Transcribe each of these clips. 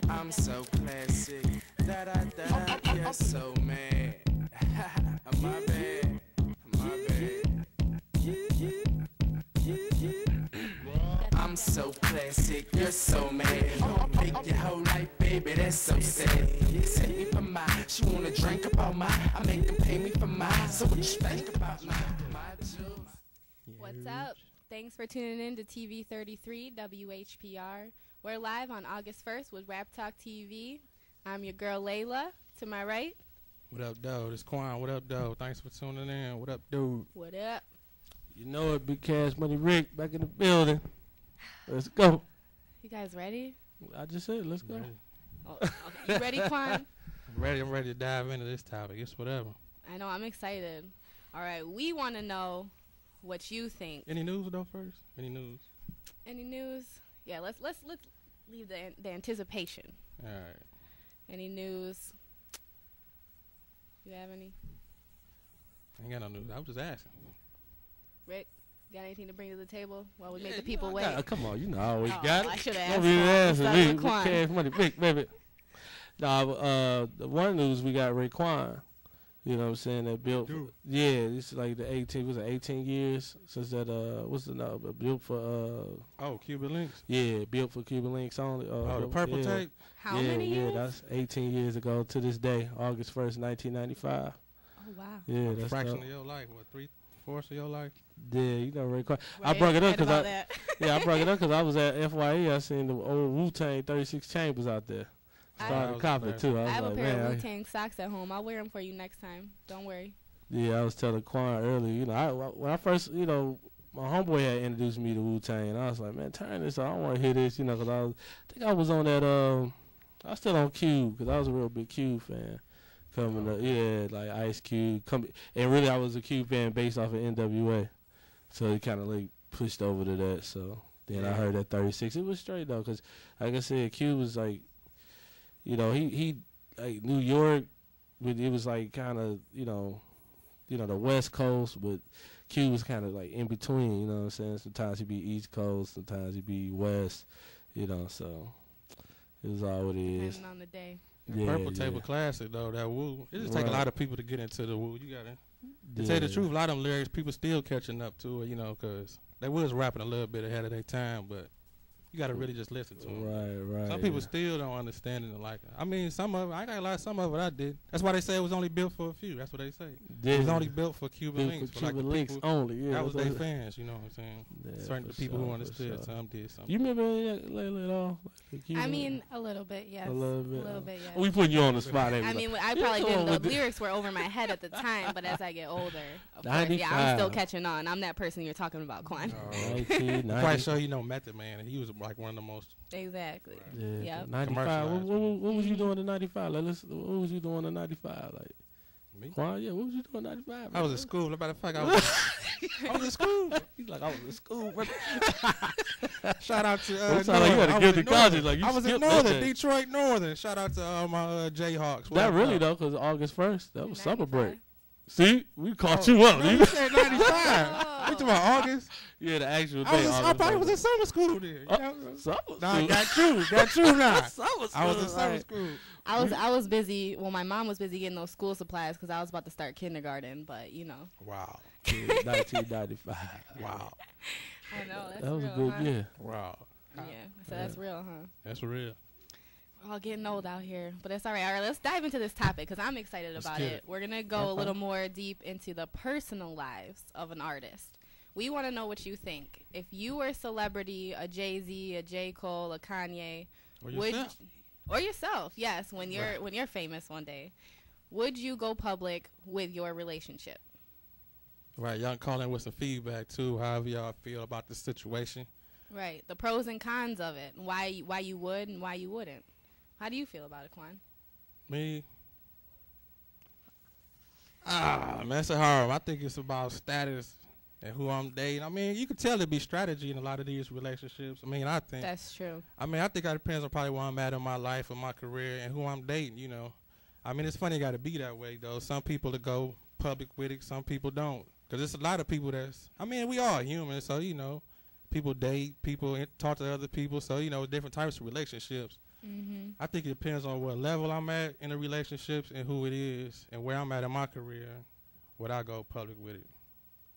I'm so classic that I get so mad. My bad, my bad. I'm so classic, you're so mad. I'll make your whole life, baby, that's so sad. You take me for mine, she wanna drink about mine. I make them pay me for mine, so what you think about my juice? What's up? Thanks for tuning in to TV 33 WHPR. We're live on August 1st with Rap Talk TV. I'm your girl Layla. To my right. What up, though? This Quan. What up, though? Thanks for tuning in. What up, dude? What up? You know it, Big Cash Money Rick back in the building. Let's go. You guys ready? I just said, let's go. Oh, okay. You ready, Quan? I'm ready to dive into this topic. It's whatever. I know, I'm excited. All right, we want to know what you think. Any news, though, first? Any news? Any news? Yeah, let's leave the anticipation. All right. Any news? You have any? I ain't got no news. I was just asking. Rick, got anything to bring to the table while we make the people wait? Come on, you know I always Oh, got it. I should have Don't be asked. asking me. Big Quan. Cash Money Rick, baby. The one news we got Raekwon. You know what I'm saying? That built. Yeah, it's like the 18 years since that. What's the number? Built for. Cuban Links. Yeah, built for Cuban Links only. The purple tape. How many years? Yeah, that's 18 years ago to this day, August 1st, 1995. Oh wow. Yeah, A that's fraction dope. of your life. What, 3/4 of your life? Yeah, you know Raekwon. I Right, brought it up right because about that. I brought it up because I was at FYE. I seen the old Wu-Tang 36 Chambers out there. Started copying too. I I have was a like, pair man. of Wu-Tang socks at home. I'll wear them for you next time. Don't worry. Yeah, I was telling Quan earlier. You know, when I first, you know, my homeboy had introduced me to Wu-Tang, and I was like, man, turn this on. I don't want to hear this, you know, because I think I was on that. I was still on Cube because I was a real big Cube fan. Coming up, yeah, like Ice Cube. And really, I was a Cube fan based off of NWA. So it kind of like pushed over to that. So then I heard that 36. It was straight though, because like I said, Cube was like, you know, he like New York, but it was like kind of, you know, the West Coast, but Cube was kind of like in between. You know what I'm saying? Sometimes he'd be East Coast, sometimes he'd be West. You know, so it was all what it is. Depending on the day. Purple Table Classic, though, that Wu. It just take a lot of people to get into the Wu. You got to tell you the truth, a lot of them lyrics, people still catching up to it, you know, because they was rapping a little bit ahead of their time, but you got to really just listen to them. Right. Some people still don't understand it and like it. I mean, some of it, I got a lot, some of it I did. That's why they say it was only built for a few. That's what they say. Yeah. It was only built for Cuban Links. For Cuban like Links people, only, yeah. that was their fans, you know what I'm saying? Yeah, Certain for people sure, who understood, for sure. some did something. You remember lately at all? I mean, a little bit, yes. A little bit, yes. We putting you on the spot. I mean, I probably didn't. The lyrics were over my head at the time, but as I get older, of course, yeah, I'm still catching on. I'm that person you're talking about, Quan. I'm quite sure you know Method Man, and he was like one of the most. Exactly. Yeah. Yep. 95. What was you doing in 95? Like, what was you doing in 95? Like, me? Quan, yeah, what was you doing in 95? I was in school. Matter of fact, I was in school. He's like, I was in school. Shout out to like you had a guilty conscience. Like, you I was in Northern, Detroit Northern. Shout out to my Jayhawks. That really, though, because August 1st, that was summer break. See, we caught you up. No, you said 95. We talking about August? Yeah, the actual day. I probably was in summer school then. Summer school. Nah, got you now. Summer school. I was in summer school. I was busy. Well, my mom was busy getting those school supplies because I was about to start kindergarten. But you know. Wow. 1995. Wow. I know that's that was real, a good huh? year. Wow. Yeah, so that's real, huh? That's real. We're all getting old out here, but it's all right. All right, let's dive into this topic because I'm excited about it. We're gonna go a little more deep into the personal lives of an artist. We want to know what you think. If you were a celebrity, a Jay-Z, a J. Cole, a Kanye, Or yourself, yes, when you're famous one day, would you go public with your relationship? Right, y'all call in with some feedback too. However y'all feel about the situation. Right, the pros and cons of it. Why you would and why you wouldn't. How do you feel about it, Quan? Me? Man, that's a hard one. I think it's about status and who I'm dating. I mean, you can tell it be strategy in a lot of these relationships. I mean, I think. That's true. I mean, I think it depends on probably where I'm at in my life and my career and who I'm dating, you know. I mean, it's funny it got to be that way, though. Some people to go public with it. Some people don't. Because there's a lot of people that's, I mean, we all human, so, you know, people date, people talk to other people, so, you know, different types of relationships. Mm-hmm. I think it depends on what level I'm at in the relationships and who it is and where I'm at in my career, would I go public with it.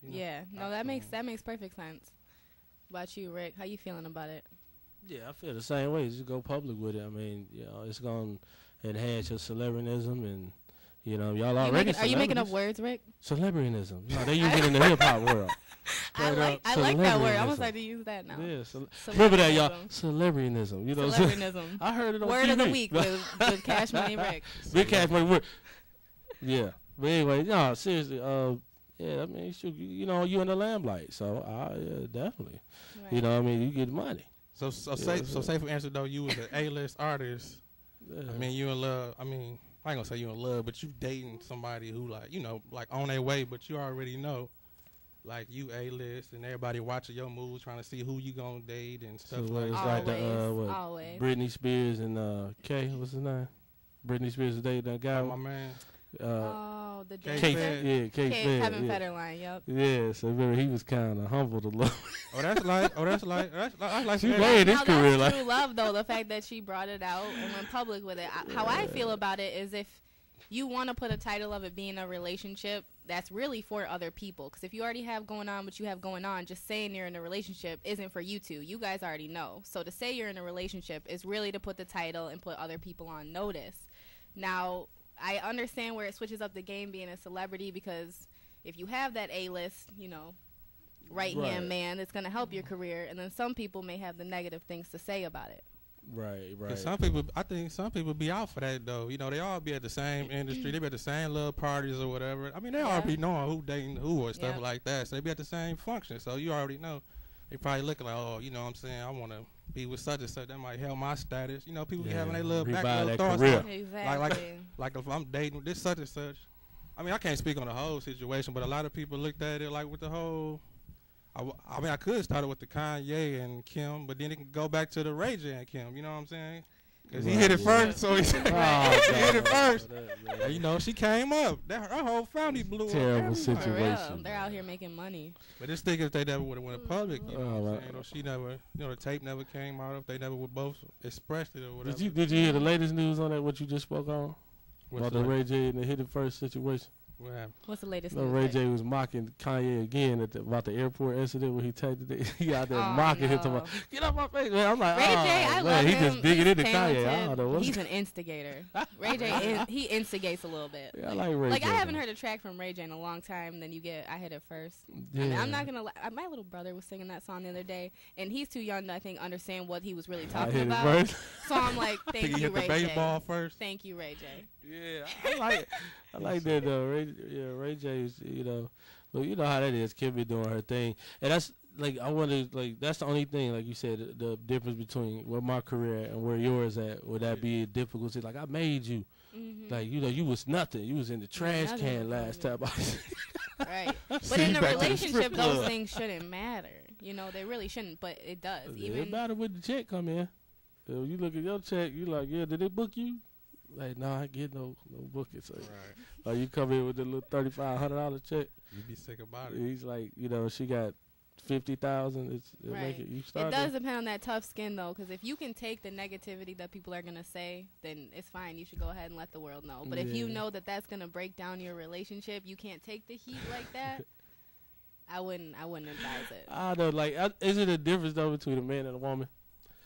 You know? Yeah, no, that makes perfect sense. What about you, Rick? How you feeling about it? Yeah, I feel the same way. Just go public with it. I mean, you know, it's going to enhance your celebrityism and, you know, y'all already Are you making up words, Rick? Celebrityism. No, they use it in the hip-hop world. I like that word. I'm going to start to use that now. Yeah, remember that, y'all. Celebrityism. You know, celebrityism. I heard it on Word TV. of the week with Cash Money Rick. Big Cash Money Rick. Yeah. But anyway, no, seriously, yeah, I mean, you know, you in the limelight, so yeah, definitely. Right. You know what I mean? You get money. So say for instance, though, you was an A-list artist. Yeah. I mean, you in love. I mean, I ain't gonna say you in love, but you dating somebody who, like, you know, like on their way, but you already know, like, you A-list and everybody watching your moves, trying to see who you gonna date and stuff so like that. It's like always. Britney Spears and Kay, what's his name? Britney Spears dated that guy. my man. The K-Fed. Yeah, K-Fed. Kevin Federline, yep. Yeah, so remember he was kind of humbled a little. that's like she made his career. That's true love, though, the fact that she brought it out and went public with it. How I feel about it is if you want to put a title of it being a relationship, that's really for other people. Because if you already have going on what you have going on, just saying you're in a relationship isn't for you two. You guys already know. So to say you're in a relationship is really to put the title and put other people on notice. Now, I understand where it switches up the game being a celebrity, because if you have that A-list, you know, right-hand man, it's going to help your career. And then some people may have the negative things to say about it. Right. I think some people be out for that, though. You know, they all be at the same industry. They be at the same little parties or whatever. I mean, they all be knowing who dating who or stuff like that. So they be at the same function. So you already know. They probably looking like, oh, you know what I'm saying, I want to be with such and such. That might help my status. You know, people be having their little back little thoughts. Exactly. Like if I'm dating this such and such. I mean, I can't speak on the whole situation, but a lot of people looked at it like with the whole. I mean, I could start it with the Kanye and Kim, but then it can go back to the RayJ and Kim. You know what I'm saying? Because he hit it first, so he hit it first. And, you know, she came up. Her whole family blew up. Terrible situation. They're out here making money. But this thing, if they never would have went public, you know what I'm saying? Or she never, you know, the tape never came out. If they never would both expressed it or whatever. Did you hear the latest news on that? What you just spoke on about the RayJ and the hit it first situation? What's the latest? RayJ was mocking Kanye again about the airport incident where he tagged it. He out there mocking him. Get off my face, man. I'm like, RayJ, I love him. He just digging into Kanye. He's an instigator. RayJ, he instigates a little bit. Yeah, I like RayJ. Like, I haven't heard a track from RayJ in a long time. Then I hit it first. Yeah. I mean, I'm not gonna lie. My little brother was singing that song the other day, and he's too young to, I think, understand what he was really talking about. So I'm like, thank you, RayJ. The baseball first. Thank you, RayJ. Yeah, I like that though. RayJ, you know, but you know how that is. Kim be doing her thing, and that's like I wonder, like that's the only thing, like you said, the difference between where my career and where yours at. Would that be a difficulty? Like I made you, like you know, you was nothing. You was in the trash can last time. Right, but in a relationship, those things shouldn't matter. You know, they really shouldn't, but it does. It matter when the check come in. So you look at your check, you like, yeah, did they book you? Like, no, I get no booking. So, like, you come in with a little $3,500 check. You be sick about it. He's like, you know, she got 50,000. It does depend on that tough skin, though, because if you can take the negativity that people are gonna say, then it's fine. You should go ahead and let the world know. But if you know that that's gonna break down your relationship, you can't take the heat like that. I wouldn't advise it. I know, like, is it a difference though between a man and a woman?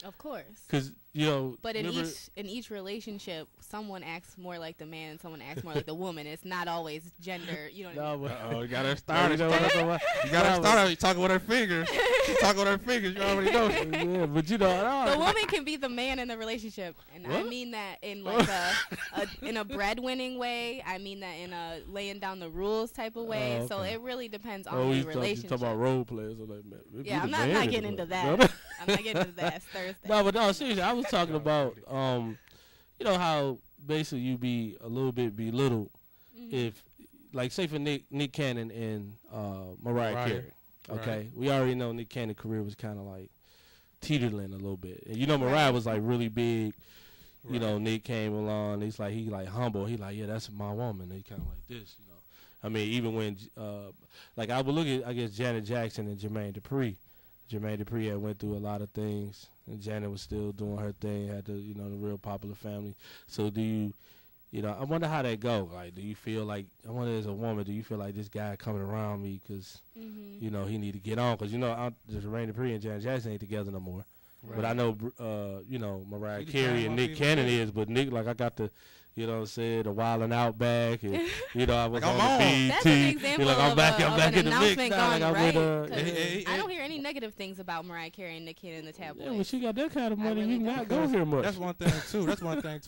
Of course. Because, you know. But in each relationship, someone acts more like the man and someone acts more like the woman. It's not always gender. You know what I mean? You got her started. You got her started. You talking with her fingers. She talking with her fingers. You already know. Yeah, but you know. The woman can be the man in the relationship. And I mean that in like in a breadwinning way. I mean that in a laying down the rules type of way. Okay. So it really depends on the relationship. You talking about role players. So like, man, yeah, I'm not getting into that. I'm not getting into that. It's Thursday. No, seriously, I was talking about, you know, how basically you be a little bit belittled if, like, say for Nick Cannon and Mariah Carey. Okay, we already know Nick Cannon's career was kind of like teetering a little bit, and you know Mariah was like really big. You know, Nick came along. He like humble. He like, yeah, that's my woman. He kind of like this, you know. I mean, even when, like I would look at, I guess, Janet Jackson and Jermaine Dupri. Jermaine Dupri had went through a lot of things, and Janet was still doing her thing, had the, you know, the real popular family. So do you, you know, I wonder how that go. Like, do you feel like, I wonder as a woman, do you feel like this guy coming around me because, you know, he need to get on? Because, you know, Jermaine Dupri and Janet Jackson ain't together no more. Right. But I know, you know, Mariah Carey and Nick Cannon is, but Nick, like, I got the, you know what I'm saying, the Wildin' Out back, and, you know, I was like, on the BET. That's an example like, I'm back in the mix now. Like, I don't hear any negative things about Mariah Carey and Nick Cannon in the tabloids. Yeah, when she got that kind of money, really you not go here much. That's one thing, too.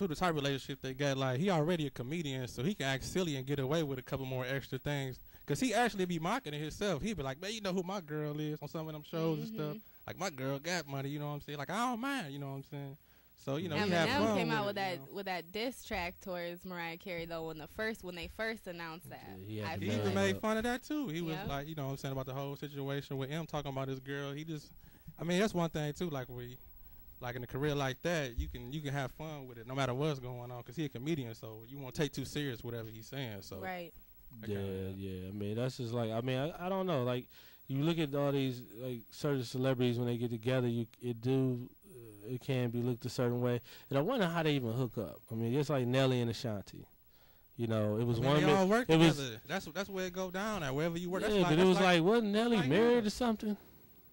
The type of relationship they got, like, he already a comedian, so he can act silly and get away with a couple more extra things. Because he actually be mocking it himself. He be like, man, you know who my girl is on some of them shows and stuff. Like, my girl got money, you know what I'm saying? Like, I don't mind, you know what I'm saying? So, you know, Eminem came out with that diss track towards Mariah Carey, though, when they first announced that. Yeah, he even made fun of that, too. He was like, you know what I'm saying, about the whole situation with him talking about his girl. He just, I mean, that's one thing, too, like, in a career like that, you can have fun with it no matter what's going on, because he a comedian, so you won't take too serious whatever he's saying. So right. Yeah. I mean, that's just like, I mean, I don't know. Like, you look at all these, like, certain celebrities when they get together, it can be looked a certain way. And I wonder how they even hook up. I mean, it's like Nelly and Ashanti. You know, it was they all work together. That's where it go down at, wherever you work. Yeah, but it was like, wasn't Nelly married or something?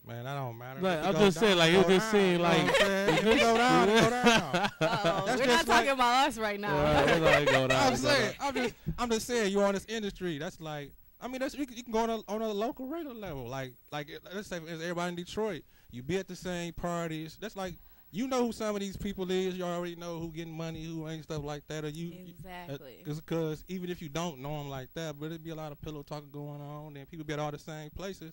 Man, that don't matter. Like, I'm just saying, like, it just seemed like it go down, it go down. We're not talking about us right now. I'm just saying, you're on this industry. That's like, I mean, you can go on a local regular level. Like let's say everybody in Detroit, you be at the same parties. That's like, you know who some of these people is. You already know who getting money, who ain't, stuff like that. Or exactly. Because even if you don't know them like that, but it'd be a lot of pillow talking going on. Then people be at all the same places.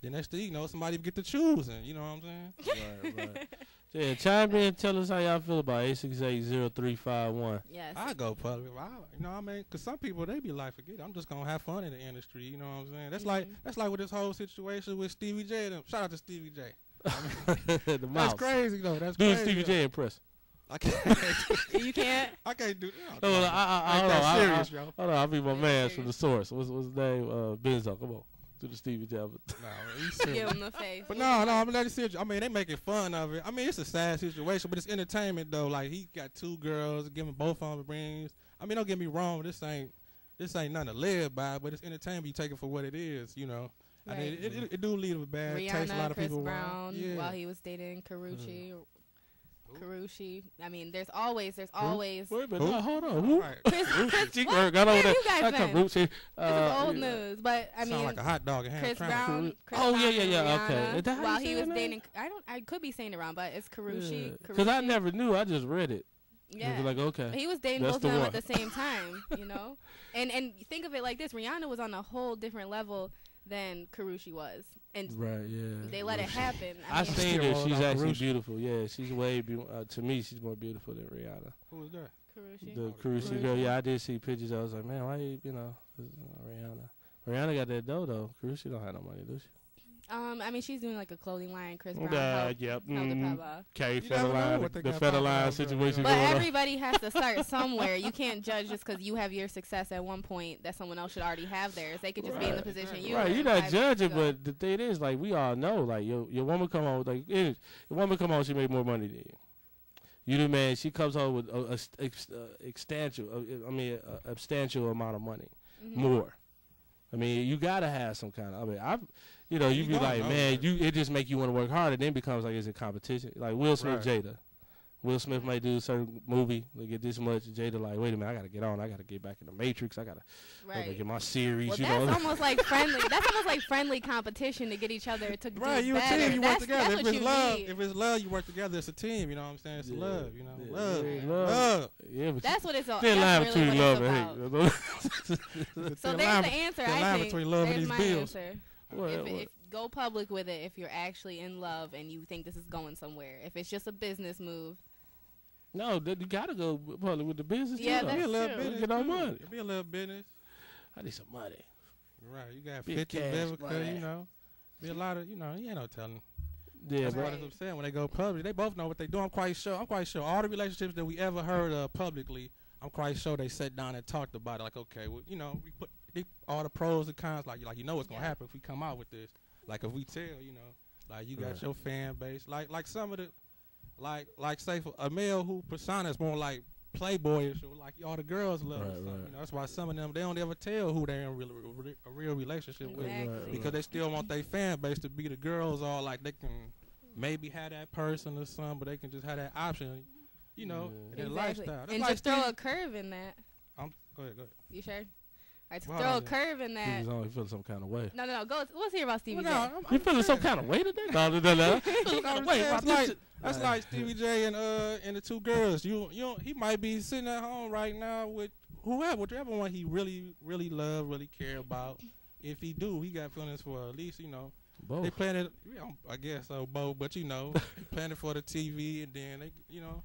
Then next thing you know, somebody get to choosing. You know what I'm saying? Right. Yeah, chime in. Tell us how y'all feel about 868-0351. Yes. I go public. You know what I mean? Because some people, they be like, forget it. I'm just going to have fun in the industry. You know what I'm saying? That's like with this whole situation with Stevie J. And them. Shout out to Stevie J. The mouse. That's crazy, though. That's do crazy. Stevie J impress. I can't. You can't? I can't do that. Hold on. I'll be my man from the source. What's his name? Benzo. Come on. To the Stevie J. No, he's serious. Give him the face. But no, I'm letting serious. I mean, they making fun of it. I mean, it's a sad situation, but it's entertainment though. Like, he got two girls, giving both of them rings. I mean, don't get me wrong. This ain't nothing to live by, but it's entertainment. You take it for what it is, you know. Right. I mean, it do leave a bad taste. A lot of Chris people Brown, while he was dating Karrueche. I mean, there's always. Wait a minute, no, hold on. Who? Right. Chris got over there. You guys Karrueche. This is old news, but I mean, sound like a hot dog. Chris Brown. Yeah. Okay. While he was dating, I could be saying it wrong, but it's Karrueche. Because I never knew. I just read it. Yeah. Like, okay. He was dating both of them at the same time, you know. And think of it like this: Rihanna was on a whole different level than Karrueche was, and they let it happen. I seen her. She's actually beautiful. Yeah, she's way to me, she's more beautiful than Rihanna. Who was that? Karrueche. The Karrueche girl. Yeah, I did see pictures. I was like, man, why Rihanna? Rihanna got that dough though. Karrueche don't have no money, do she? I mean, she's doing like a clothing line. Chris Brown helped Carrie Federline, the Federline situation but going on. Everybody has to start somewhere. You can't judge just because you have your success at one point that someone else should already have theirs. They could just be in the position you Right, you're not judging, but the thing is, like, we all know, like, your woman come home, like, your woman come home, she made more money than you. You the man, she comes home with a substantial amount of money, more. I mean, you gotta have some kind of. I mean, you be like, man, it just make you want to work harder. Then it becomes like it's a competition. Like Will Smith, Jada. Will Smith might do a certain movie, they get this much. Jada like, wait a minute, I gotta get on. I gotta get back in the Matrix. I gotta get my series. Well, you that's know, almost like friendly. That's almost like friendly competition to get each other to do better. You a team. You work together. If it's love, you work together. It's a team. You know what I'm saying? It's love. You know, love. Yeah, but that's what it's all. Thin line between love and hate. So there's the answer. I think between love and these bills. If go public with it, if you're actually in love and you think this is going somewhere. If it's just a business move. No, you gotta go public with the business. Yeah, too, that's true. Business, get on money. It'll be a little business. I need some money. Right, you got 50 Vivica, you know. Be a lot of, you know, you ain't no telling. Yeah, that's what I'm saying. When they go public, they both know what they do. I'm quite sure all the relationships that we ever heard of publicly, I'm quite sure they sat down and talked about it. Like, okay, well, you know, all the pros and cons. Like you know what's gonna happen if we come out with this. Like if we tell, you know, like you got your fan base. Like some of the, like say for a male who persona is more like playboyish or like all the girls love or something. You know, that's why some of them they don't ever tell who they're in a real relationship with because they still want their fan base to be the girls. All like they can maybe have that person or something, but they can just have that option. You know, in their lifestyle. That's and like just throw a curve in that. Go ahead. You sure? All right, to throw a curve in that. He's only feeling some kind of way. No. Go. Let's hear about Stevie J. You feeling some kind of way today? No. That's like Stevie J and the two girls. He might be sitting at home right now with whichever one he really love, really care about. If he do, he got feelings for at least, you know. Both. They plan it, I guess so, both. But you know, they plan it for the TV, and then they, you know,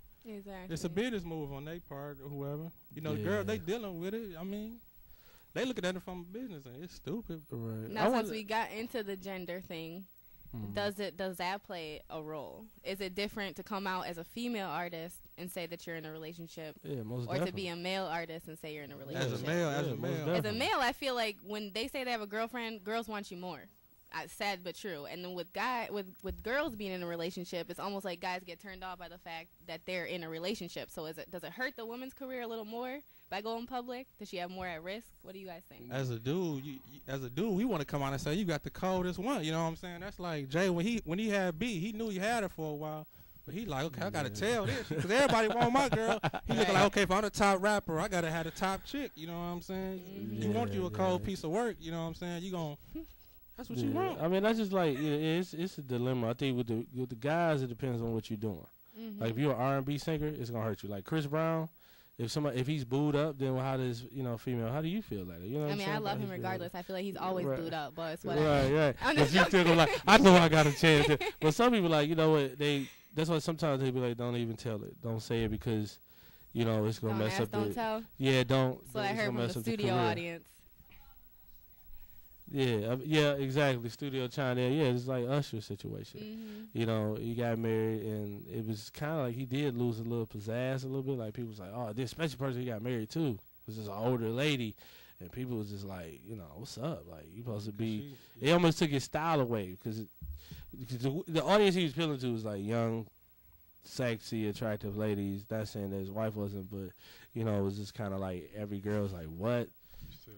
it's a business move on their part or whoever. You know, the girl they dealing with it. I mean, they looking at it from a business, and it's stupid. Right. Now, since we got into the gender thing, does that play a role? Is it different to come out as a female artist and say that you're in a relationship, most or definitely. to be a male artist and say you're in a relationship? As a male, I feel like when they say they have a girlfriend, girls want you more. Sad but true. And then with girls being in a relationship, it's almost like guys get turned off by the fact that they're in a relationship. So does it hurt the woman's career a little more by going public? Does she have more at risk? What do you guys think? As a dude, we want to come out and say you got the coldest one. You know what I'm saying? That's like Jay when he had B, he knew he had her for a while. But he like, okay, I gotta tell this because everybody want my girl. He looking like, okay, if I'm the top rapper, I gotta have the top chick. You know what I'm saying? You want you a cold piece of work. You know what I'm saying? You gonna. That's what you want. I mean, that's just like it's a dilemma. I think with the guys, it depends on what you're doing. Like if you're an R&B singer, it's gonna hurt you. Like Chris Brown, if he's booed up, then how does female? How do you feel like it? You know what I'm saying? I love him regardless. I feel like he's always booed up, but it's whatever. Right. But you still like, I know I got a chance. But some people like, you know what? That's why sometimes they be like, don't even tell it, don't say it because, you know, it's gonna mess up. Don't tell. Yeah, don't. That's what I heard from the studio audience. Yeah, exactly. Studio chimed in. Yeah, it's like Usher's situation. You know, he got married, and it was kind of like he did lose a little pizzazz a little bit. Like, people was like, oh, this special person he got married to was just an older lady. And people was just like, you know, what's up? Like, you supposed to be. It almost took his style away because the audience he was appealing to was like young, sexy, attractive ladies. Not saying that his wife wasn't, but, you know, it was just kind of like every girl was like, what?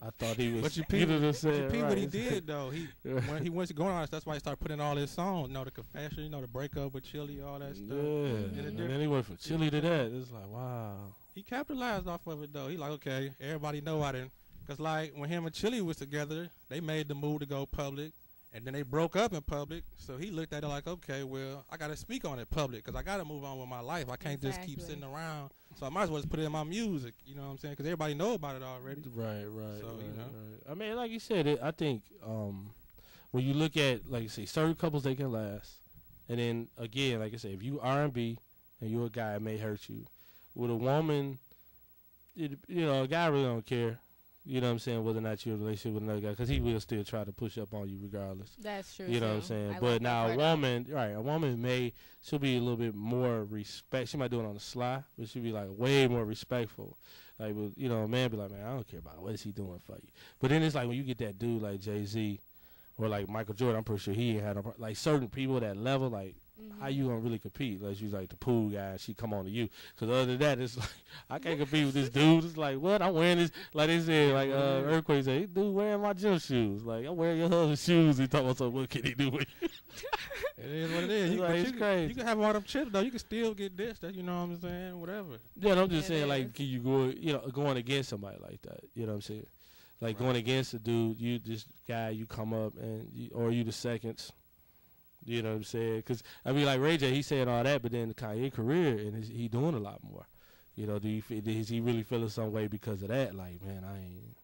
I thought he was. But you peep what he did though. When he went to go on, that's why he started putting all his songs. You know, the confession, you know, the breakup with Chili, all that stuff. Yeah, and then he went from Chili to that. It's like, wow. He capitalized off of it though. He like, okay, everybody know I didn't. Cause like when him and Chili was together, they made the move to go public, and then they broke up in public. So he looked at it like, okay, well, I gotta speak on it public, cause I gotta move on with my life. I can't just keep sitting around. So I might as well just put it in my music. You know what I'm saying? Cause everybody know about it already. Right. So you know, I mean, like you said, I think when you look at, like you say, certain couples they can last, and then again, like I said, if you R&B and you're a guy, it may hurt you. With a woman, you know, a guy really don't care. You know what I'm saying? Whether or not you're in a relationship with another guy, because he will still try to push up on you regardless. That's true. You know what I'm saying? But now a woman, she'll be a little bit more respect. She might do it on the sly, but she'll be like way more respectful. Like, you know, a man be like, man, I don't care about it. What is he doing for you? But then it's like when you get that dude like Jay-Z or like Michael Jordan, I'm pretty sure he ain't had like certain people at that level, like, how you gonna really compete unless you like the pool guy and she come on to you? Because other than that, it's like, I can't compete with this dude. It's like, what? I'm wearing this, like they said, like Earthquake said, hey, dude wearing my gym shoes. Like, I'm wearing your husband's shoes. He talking about, so what can he do with you? It is what it is. You can have all them chips though. You can still get this. That, you know what I'm saying? Whatever. Yeah, I'm just saying, like, can you go, you know, going against somebody like that? You know what I'm saying? Like going against a dude, you this guy, you come up or you the seconds. You know what I'm saying? Because, I mean, like RayJ, he saying all that, but then the Kanye career, and he doing a lot more. You know, is he really feeling some way because of that? Like, man, I ain't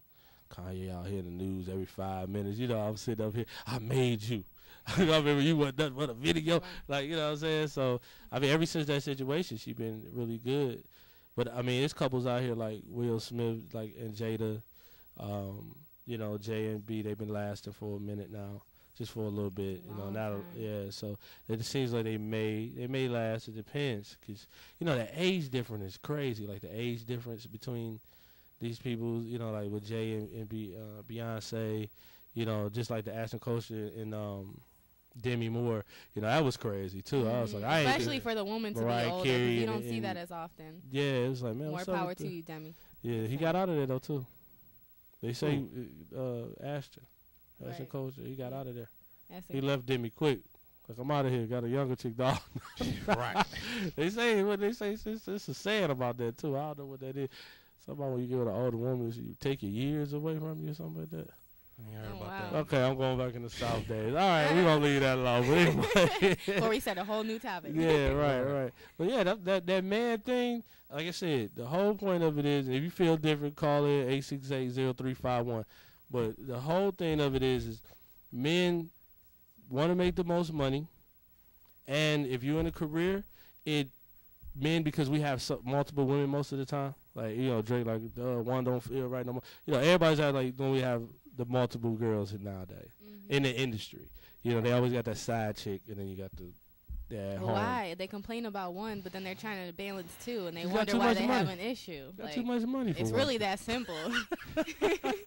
Kanye out here in the news every 5 minutes. You know, I'm sitting up here, I made you. I remember you wasn't nothing but a video. Like, you know what I'm saying? So, I mean, ever since that situation, she been really good. But, I mean, there's couples out here like Will Smith, like, and Jada. You know, J and B, they've been lasting for a minute now. Just for a little bit, you know. Now, so it seems like they may last. It depends, because you know the age difference is crazy. Like the age difference between these people, you know, like with Jay and Beyonce, you know, just like the Ashton Kutcher and Demi Moore, you know, that was crazy too. I was like, especially for the woman to be older, because you don't see that as often. Yeah, it was like, man, more power to you, Demi. Yeah, he got out of there though too. They say Ashton Kutcher, he got out of there. He left Demi quick. Like, I'm out of here. Got a younger chick, dog. Right. They say it's a saying about that too. I don't know what that is. Somebody when you get with an older woman, you take your years away from you or something like that. Okay, I'm going back in the South days. All right, we're going to leave that alone. But anyway. Before we set a whole new topic. Yeah, right. But yeah, that man thing, like I said, the whole point of it is, if you feel different, call it 868-0351. But the whole thing of it is men want to make the most money. And if you're in a career, men, because we have multiple women most of the time, like, you know, Drake, like, one don't feel right no more. You know, everybody's had, like, when we have the multiple girls nowadays in the industry. You know, they always got that side chick, and then you got the why? They complain about one, but then they're trying to balance two, and they wonder why they have an issue. Got too much money for it's one. really that simple.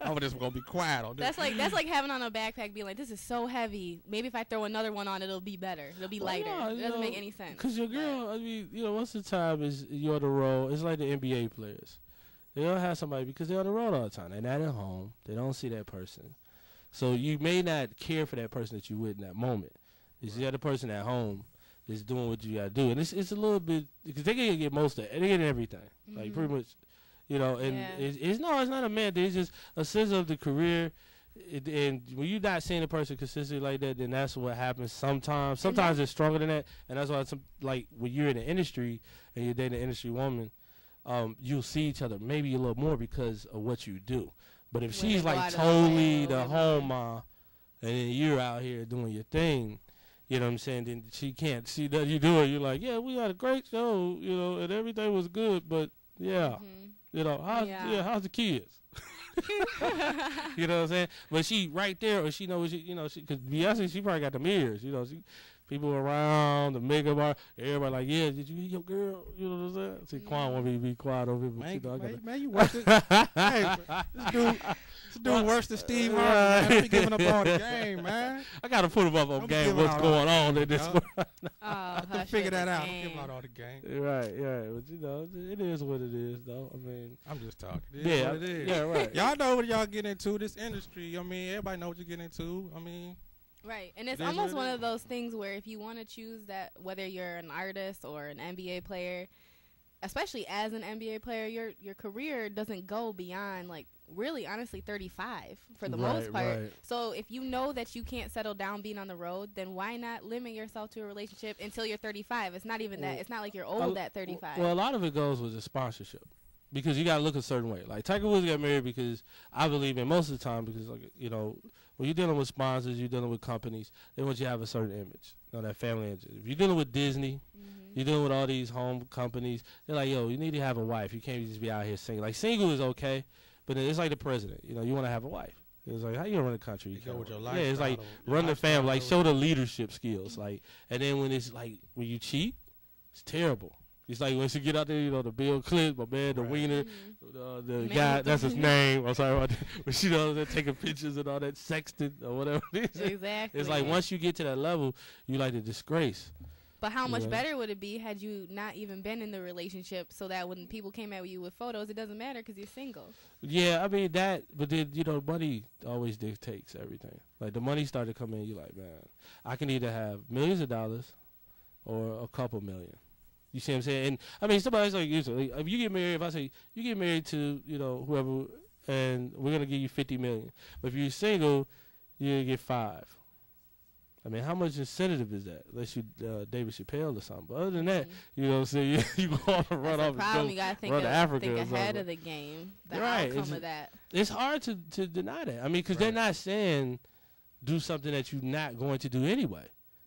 I'm just going to be quiet on this. That's like having on a backpack being like, this is so heavy. Maybe if I throw another one on, it'll be better. It'll be lighter. No, it doesn't make any sense. Because your girl, I mean, you know, most of the time is you're on the road. It's like the NBA players. They don't have somebody because they're on the road all the time. They're not at home. They don't see that person. So you may not care for that person that you would in that moment. It's the other person at home is doing what you got to do. And it's a little bit, because they can get most of it. They get everything. Like, pretty much, you know, and it's not a man thing. It's just a sense of the career. And when you're not seeing a person consistently like that, then that's what happens sometimes. Sometimes it's stronger than that. And that's why, like, when you're in the industry and you're dating an industry woman, you'll see each other maybe a little more because of what you do. But if she's like totally the home mom, and then you're out here doing your thing, you know what I'm saying, then she can't see that you do it. You're like, yeah, we had a great show, you know, and everything was good, but you know, how's the kids? You know what I'm saying? But she right there, or she knows, you know, because Beyonce, she probably got the mirrors, you know, people around, the makeup art, everybody like, yeah, did you eat your girl? You know what I'm saying? See, Quan want me to be quiet over here. Man, you worse than hey, this dude worse than Steve Harvey, man. I be giving up all the game, man. I got to put him up on game, what's going on in this world. I have to figure that out. I'm giving out all the game. Right. But, you know, it is what it is, though. I mean, I'm just talking. It is what it is. Yeah, right. Y'all know what y'all get into, this industry. I mean, everybody know what you get into. I mean, right, and it's almost one of those things where if you want to choose that, whether you're an artist or an NBA player, especially as an NBA player, your career doesn't go beyond, like, really, honestly, 35 for the most part. Right. So if you know that you can't settle down being on the road, then why not limit yourself to a relationship until you're 35? It's not even that. It's not like you're old at 35. Well, a lot of it goes with the sponsorship. Because you got to look a certain way. Like, Tiger Woods got married because I believe in most of the time because, like, you know, when you're dealing with sponsors, you're dealing with companies, they want you to have a certain image, you know, that family image. If you're dealing with Disney, you're dealing with all these home companies, they're like, yo, you need to have a wife. You can't just be out here single. Like, single is okay, but it's like the president. You know, you want to have a wife. It's like, how you gonna run a country? You go with your yeah, it's like run the family, like show the leadership skills. Like, and then when it's like, when you cheat, it's terrible. It's like once you get out there, you know, the Bill Clinton, my man, the Wiener, the guy, that's his name. I'm sorry about that. But she knows taking pictures and all that, sexting or whatever it is. Exactly. It's like once you get to that level, you like the disgrace. But how much better would it be had you not even been in the relationship so that when people came at you with photos, it doesn't matter because you're single? Yeah, I mean, that, but then, you know, money always dictates everything. Like, the money started coming in, you're like, man, I can either have millions of dollars or a couple million. You see what I'm saying? And I mean, somebody's like, if you get married, if I say you get married to, you know, whoever, and we're gonna give you $50 million, but if you're single, you get $5 million. I mean, how much incentive is that? Unless you David Chappelle or something. But other than that, you know what I'm saying? You go on and run off and you gotta think run to Africa. Think ahead of the game. The outcome of that. It's hard to deny that. I mean, because they're not saying do something that you're not going to do anyway.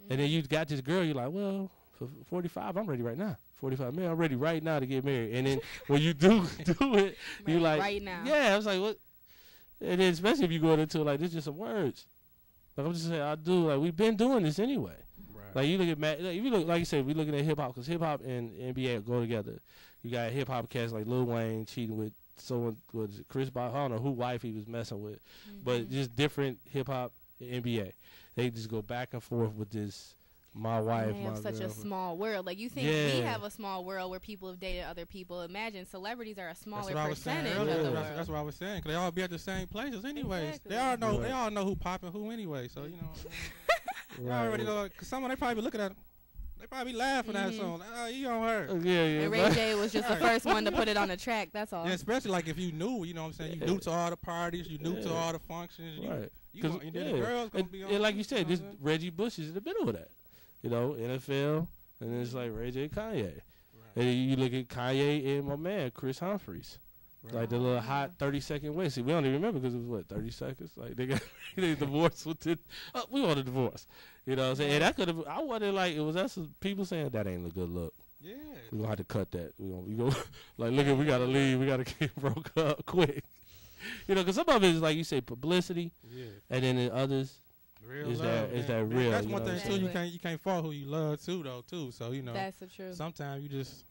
And then you got this girl, you're like, well, for 45, I'm ready right now. 45 million, I'm ready right now to get married. And then when you do it, you're like, right now. Yeah, I was like, what? And then especially if you go into like, this is just some words. Like, I'm just saying, I do. Like, we've been doing this anyway. Right. Like, you look at, like, if you look, like you said, we're looking at hip hop because hip hop and NBA go together. You got hip hop cats like Lil Wayne cheating with someone was Chris Bosh, I don't know who wife he was messing with, but just different hip hop NBA. They just go back and forth with this. My wife, they have such a small world. Like, you think we have a small world where people have dated other people. Imagine celebrities are a smaller percentage of the world. That's what I was saying. Because they all be at the same places anyways. Exactly. They all know who popping who anyway. So, you know. They already know. Because someone, they probably be looking at them. They probably be laughing at something. Like, oh, you on her. Yeah. And RayJ was just the first one to put it on the track. That's all. Yeah, especially like if you knew, you know what I'm saying? You knew to all the parties. You knew to all the functions. Because the girls going to be on. And like you said, this Reggie Bush is in the middle of that. You know, NFL, and it's like RayJ, Kanye. Right. And then you look at Kanye and my man, Chris Humphries. Right. Like the little hot 30-second win. See, we don't even remember because it was, what, 30 seconds? Like, they got divorced within, we want a divorce. You know what I'm saying? And that could have, I wanted, like, it was us people saying that ain't a good look. Yeah. We're going to have to cut that. We go like, look at, we got to leave. We got to get broke up quick. You know, because some of it is, like you say, publicity. Yeah. And then the others. Real is love, that real? That's one thing too. You can't fall who you love too. So you know that's the truth. Sometimes you just,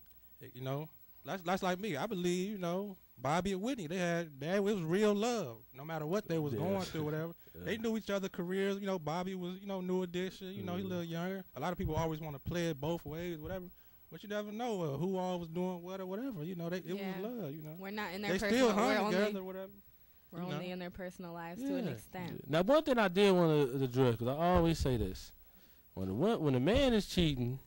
you know, that's like me. I believe, you know, Bobby and Whitney, it was real love. No matter what they was going through, whatever. They knew each other's careers. You know, Bobby was, you know, New Edition. You know, he's a little younger. A lot of people always want to play it both ways, whatever. But you never know who all was doing what or whatever. You know, it was love. You know, we're not in their they personal. Still hung together or whatever. We're only in their personal lives to an extent. Now, one thing I did want to address, because I always say this, when a man is cheating,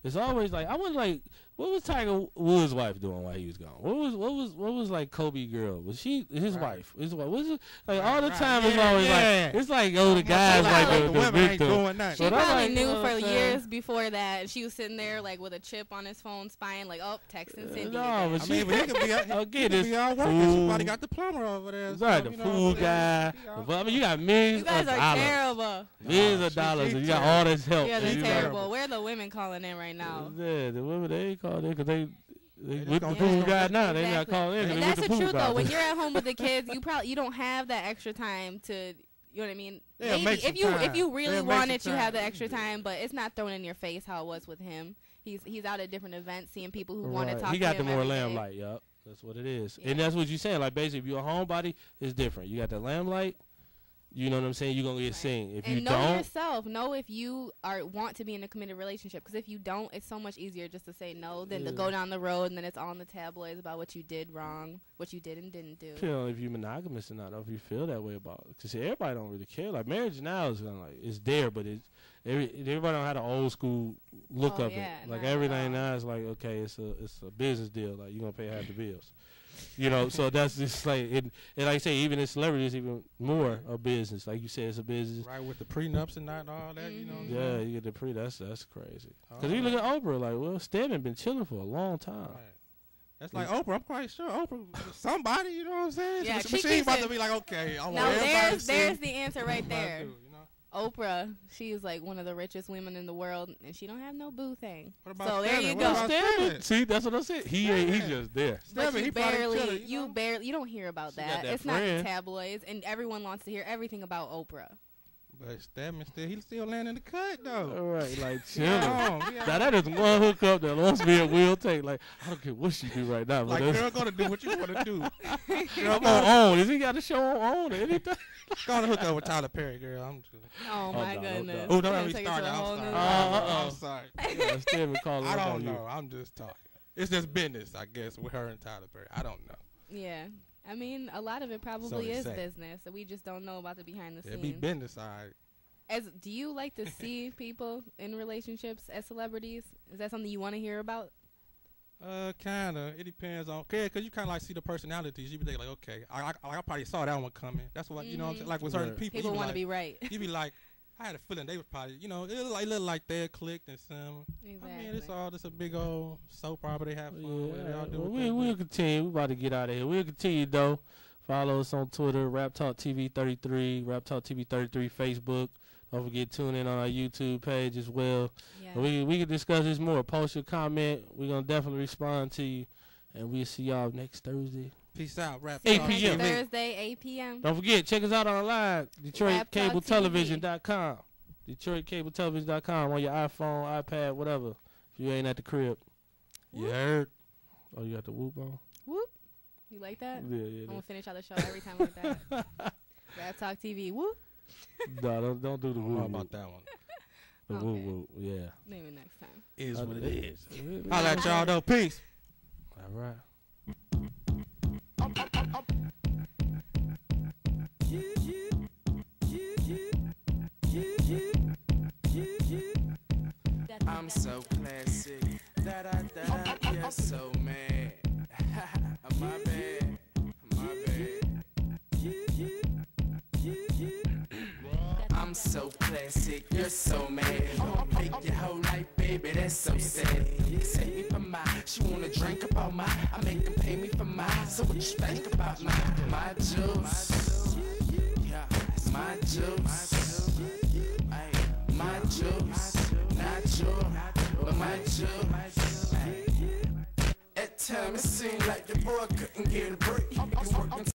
it's always like, I was like, what was Tiger Woods' wife doing while he was gone? What was like Kobe girl? Was she his wife? His wife? Was it like all the time? It's always like, it's like, oh, the guys like the victim. She probably knew for years before that. She was sitting there like with a chip on his phone, spying like, oh, texting Cindy. No, but he could be out working. She probably got the plumber over there. Right, the fool guy. But I mean, you got millions of dollars. You guys are terrible. Millions of dollars, and you got all this help. Yeah, they're terrible. Where are the women calling in right now? Yeah, the women, they ain't calling in because they with the fool guy now. They not calling in. And that's the truth though. When you're at home with the kids, you don't have that extra time to. You know what I mean? Yeah, maybe if you really want it, you have the extra time, but it's not thrown in your face how it was with him. He's out at different events, seeing people who want to talk to him. He got the more lamplight, yup. That's what it is. Yeah. And that's what you're saying. Like, basically, if you're a homebody, it's different. You got the lamplight. You know what I'm saying? You're going to get seen. If you don't. Know yourself. Know if you want to be in a committed relationship. Because if you don't, it's so much easier just to say no than to go down the road and then it's all in the tabloids about what you did wrong, what you did and didn't do. You know, if you're monogamous or not, or if you feel that way about it. Because everybody don't really care. Like, marriage now is kind of like, it's there, but everybody don't have the old school look of it. Like, everything now is like, okay, it's a business deal. Like, you're going to pay half the bills. You know, so that's just like, and like I say, even in celebrity, it's even more a business. Like you said, it's a business. Right, with the prenups and all that, you know. Yeah, you get the that's crazy. Because you look at Oprah, like, well, Stedman been chilling for a long time. Right. That's like Oprah. I'm quite sure Oprah, somebody, you know what I'm saying? Yeah, so she's about to be like, okay, I want everybody to see. There's the answer right there. Oprah, she is like one of the richest women in the world, and she don't have no boo thing. So there you go. See, that's what I said. He's just there. But you don't hear about that. It's not in tabloids, and everyone wants to hear everything about Oprah. But Stedman he's still landing the cut though. All right, like chill. Now that is one hookup that wants me a will take. Like, I don't care what she do right now. Like, girl, gonna do what you wanna do. Girl, I'm on OWN. Is he got a show on OWN or anything? Gonna hook up with Tyler Perry, girl. I'm just. Oh my goodness. Oh, don't let me start. I'm sorry. I don't know. I'm just talking. It's just business, I guess, with her and Tyler Perry. I don't know. Yeah. I mean, a lot of it probably is business, so we just don't know about the behind the scenes. It'd be business side. Do you like to see people in relationships as celebrities? Is that something you want to hear about? Kinda. It depends on, cause you kind of like see the personalities. You be like, okay, I probably saw that one coming. That's what you know. What I'm saying? Like with certain people, want to be right. You be like, I had a feeling they was probably, you know, it look like they clicked and some. Exactly. I mean, it's all just a big old soap opera. They have fun with it. We'll continue. We about to get out of here. We'll continue though. Follow us on Twitter, Rap Talk TV 33, Rap Talk TV 33 Facebook. Don't forget tune in on our YouTube page as well. Yeah. We can discuss this more. Post your comment. We're gonna definitely respond to you, and we'll see y'all next Thursday. Peace out. Rap 8 p.m. Thursday, 8 p.m. Don't forget, check us out online. DetroitCableTelevision.com. DetroitCableTelevision.com on your iPhone, iPad, whatever. If you ain't at the crib. You heard? Oh, you got the whoop on? Whoop. You like that? Yeah. I'm gonna finish out the show every time like that. Rap Talk TV. Woo. No, don't do the woo. How about that one? The Okay. woo. Yeah. Maybe next time. Is what it is. I Holla at y'all though. Peace. All right. I'm so classic that you're so mad. My bad, my bad. I'm so classic, you're so mad. Make your whole life, baby, that's so sad. You take me for mine, she wanna drink about mine. I make them pay me for mine. So what you think about my juice? Yeah, my juice. My juice, not yours, but my juice. At times it seemed like the boy couldn't get a break. He was working